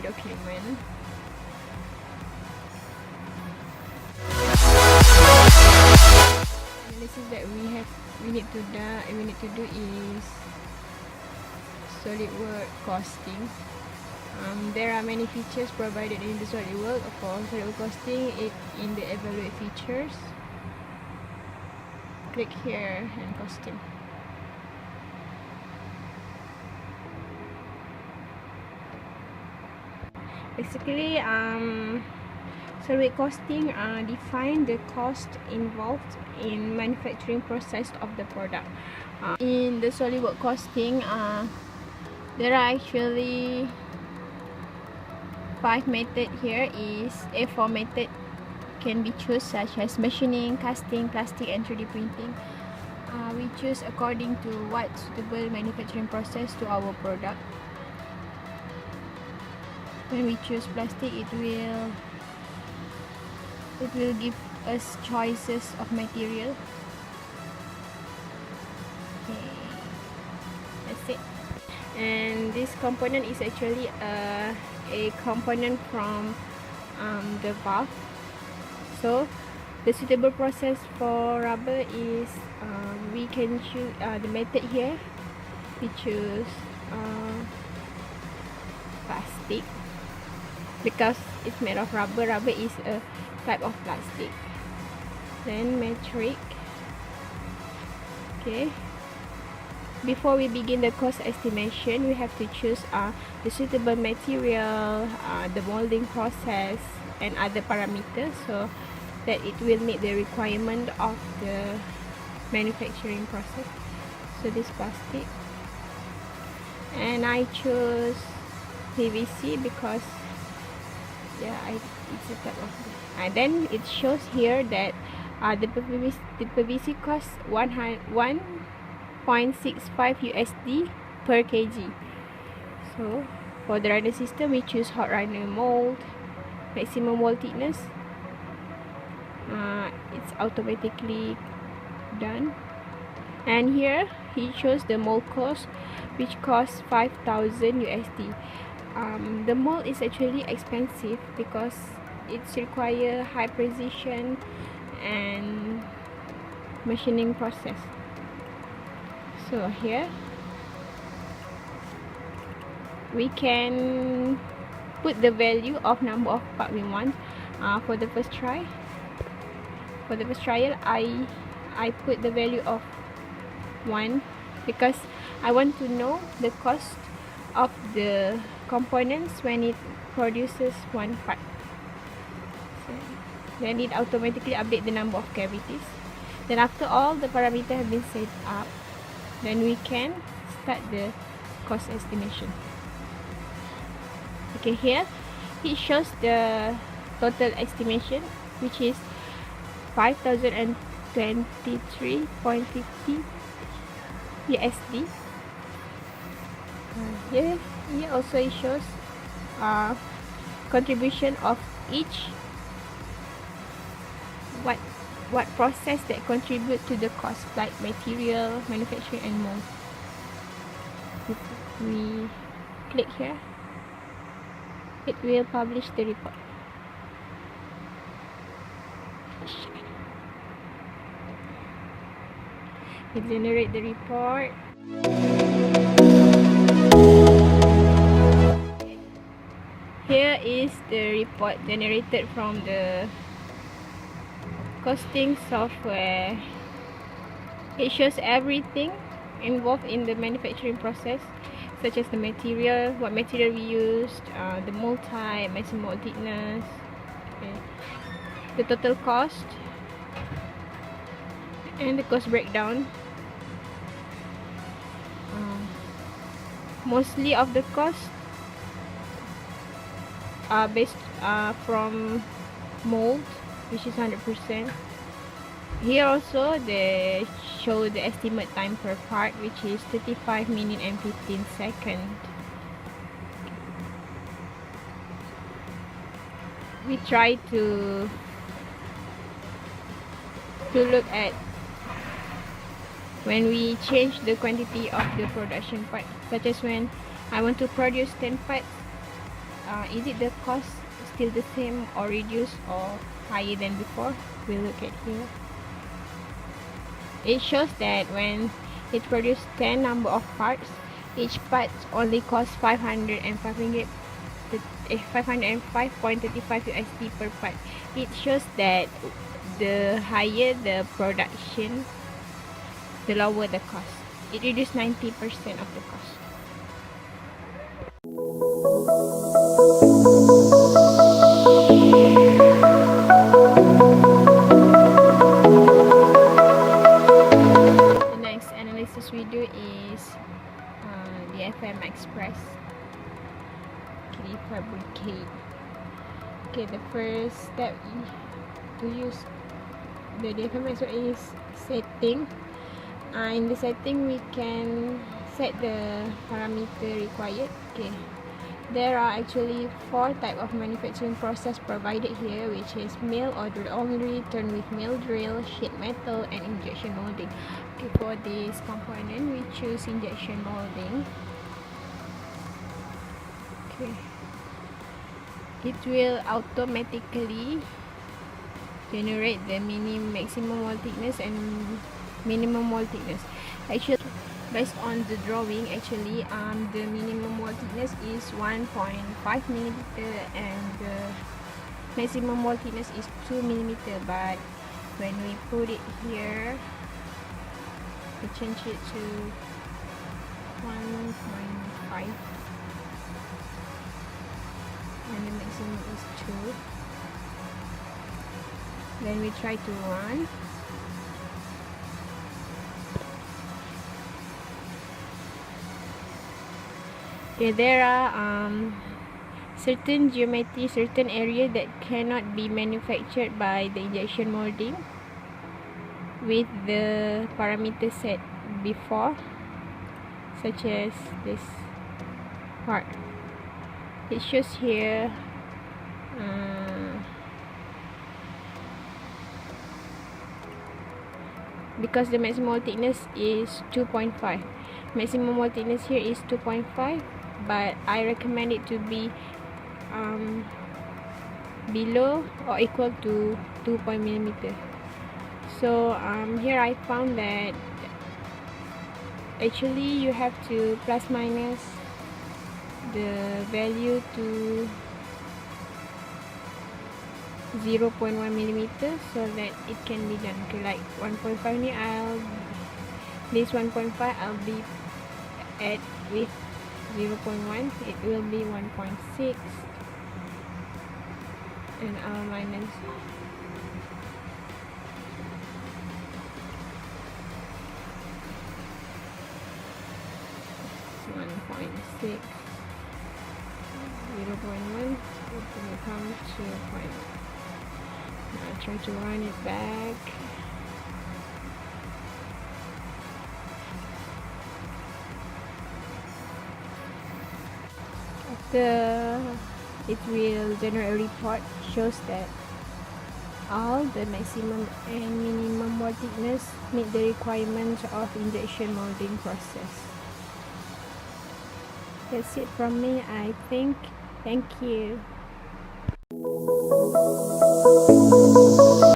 document. Analysis that we need to do is SolidWork Costing. There are many features provided in the SolidWork. For SolidWork Costing, in the evaluate features, click here and costing. Basically, SolidWork Costing define the cost involved in manufacturing process of the product. In the SolidWork Costing, there are actually 5 methods here. Is A4 method can be choose, such as machining, casting, plastic, and 3D printing. We choose according to what suitable manufacturing process to our product. When we choose plastic, it will give us choices of material. Okay, that's it. And this component is actually a component from the valve. So the suitable process for rubber is we can choose the method here. We choose plastic because it's made of rubber. Rubber is a type of plastic. Then metric. Okay. Before we begin the cost estimation, we have to choose the suitable material, the molding process, and other parameters, so that it will meet the requirement of the manufacturing process. So this plastic, and I choose PVC because it's a type of. And then it shows here that the PVC costs 1.65 USD per kg. So for the runner system, we choose hot runner mold, maximum mold thickness. It's automatically done. And here he shows the mold cost, which costs 5,000 USD. The mold is actually expensive because it's require high precision and machining process. So here we can put the value of number of part we want. For the first trial, I put the value of 1 because I want to know the cost of the components when it produces one part. So then it automatically update the number of cavities. Then after all the parameters have been set up, then we can start the cost estimation. Okay, here it shows the total estimation, which is 5,023.50 USD. Here also it shows contribution of each what process that contribute to the cost, like material, manufacturing, and mold. If we click here, it will publish the report. It generate the report. Here is the report generated from the costing software. It shows everything involved in the manufacturing process, such as the material, what material we used, the mold type, maximum mold thickness, okay, the total cost, and the cost breakdown. Mostly of the cost are based from mold, which is 100%. Here also they show the estimate time per part, which is 35 minutes and 15 seconds. We try to look at when we change the quantity of the production part, such as when I want to produce 10 parts, is it the cost still the same or reduced or higher than before? We'll look at here. It shows that when it produced 10 number of parts, each part only costs 505.35 USD per part. It shows that the higher the production, the lower the cost. It reduced 90% of the cost. The next analysis we do is DFMA Xpress. Okay, fabricate. Okay, the first step to use the DFMA Xpress is setting. In the setting we can set the parameter required. Okay, there are actually 4 types of manufacturing process provided here, which is mill or drill only, turn with mill drill, sheet metal, and injection molding. Okay, for this component we choose injection molding. Okay, it will automatically generate the maximum wall thickness and minimum wall thickness. Actually, based on the drawing, actually the minimum wall thickness is 1.5 millimeter and the maximum wall thickness is 2 millimeter. But when we put it here, we change it to 1.5 and the maximum is 2. Then we try to run. Okay, there are certain geometry, certain area that cannot be manufactured by the injection molding with the parameter set before, such as this part. It shows here because the maximum thickness is 2.5. Maximum wall thickness here is 2.5, but I recommend it to be below or equal to 2 millimeter. So here I found that actually you have to plus minus the value to 0.1 millimeter so that it can be done. Okay, like 1.5 ni this 1.5 I'll be add with 0.1, it will be 1.6, and I'll minus 1.6, 0.1, it will become 2.1. I'll try to run it back. It will generate a report, shows that all the maximum and minimum wall thickness meet the requirements of injection molding process. That's it from me, I think. Thank you.